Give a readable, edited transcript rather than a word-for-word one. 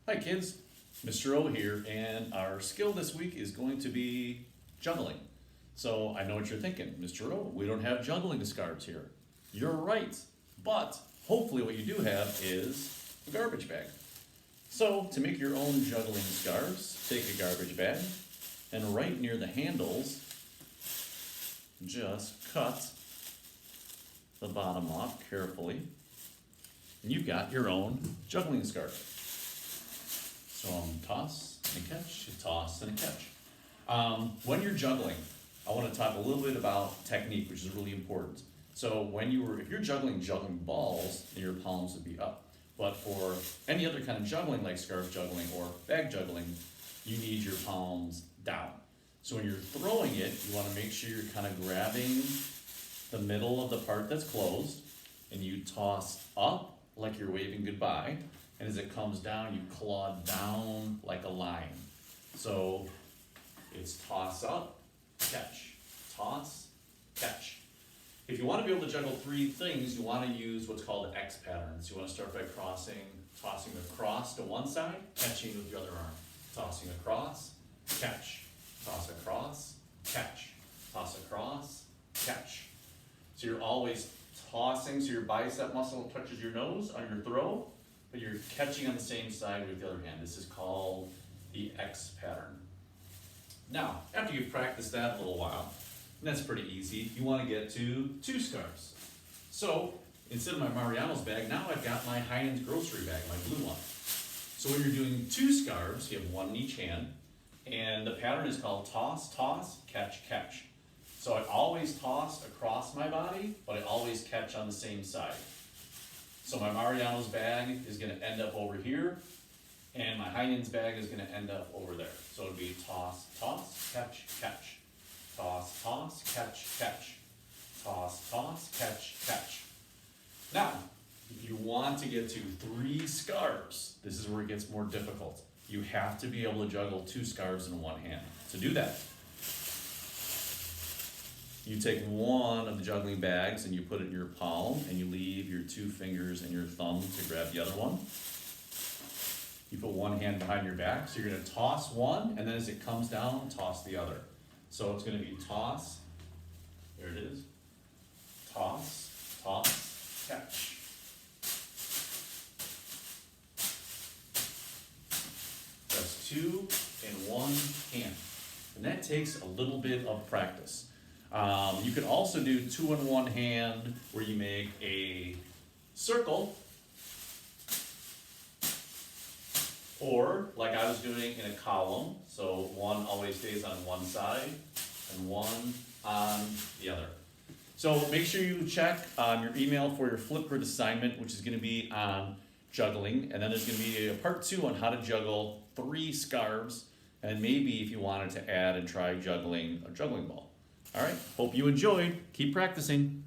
Hi kids, Mr. O here, and our skill this week is going to be juggling. So I know what you're thinking, Mr. O, we don't have juggling scarves here. You're right, but hopefully what you do have is a garbage bag. So to make your own juggling scarves, take a garbage bag and right near the handles, just cut the bottom off carefully. And you've got your own juggling scarf. So toss and a catch, a toss and a catch. When you're juggling, I want to talk a little bit about technique, which is really important. So if you're juggling balls, then your palms would be up. But for any other kind of juggling, like scarf juggling or bag juggling, you need your palms down. So when you're throwing it, you want to make sure you're kind of grabbing the middle of the part that's closed, and you toss up like you're waving goodbye. And as it comes down, you claw down like a line. So it's toss up, catch, toss, catch. If you want to be able to juggle three things, you want to use what's called X patterns. You want to start by tossing across to one side, catching with the other arm. Tossing across, catch, toss across, catch, toss across, catch. So you're always tossing, so your bicep muscle touches your nose on your throw, but you're catching on the same side with the other hand. This is called the X pattern. Now, after you've practiced that a little while, and that's pretty easy, you want to get to two scarves. So, instead of my Mariano's bag, now I've got my Heinen's grocery bag, my blue one. So when you're doing two scarves, you have one in each hand, and the pattern is called toss, toss, catch, catch. So I always toss across my body, but I always catch on the same side. So my Mariano's bag is going to end up over here, and my Heinen's bag is going to end up over there. So it'll be toss, toss, catch, catch. Toss, toss, catch, catch. Toss, toss, catch, catch. Now, if you want to get to three scarves, this is where it gets more difficult. You have to be able to juggle two scarves in one hand. To do that, you take one of the juggling bags and you put it in your palm, and you leave your two fingers and your thumb to grab the other one. You put one hand behind your back, so you're going to toss one, and then as it comes down, toss the other. So it's going to be toss, there it is, toss, toss, catch. That's two in one hand. And that takes a little bit of practice. You could also do two in one hand where you make a circle, or like I was doing in a column, so one always stays on one side and one on the other. So make sure you check your email for your Flipgrid assignment, which is going to be on juggling, and then there's going to be a part 2 on how to juggle 3 scarves, and maybe if you wanted to add and try juggling a juggling ball. All right, hope you enjoyed. Keep practicing.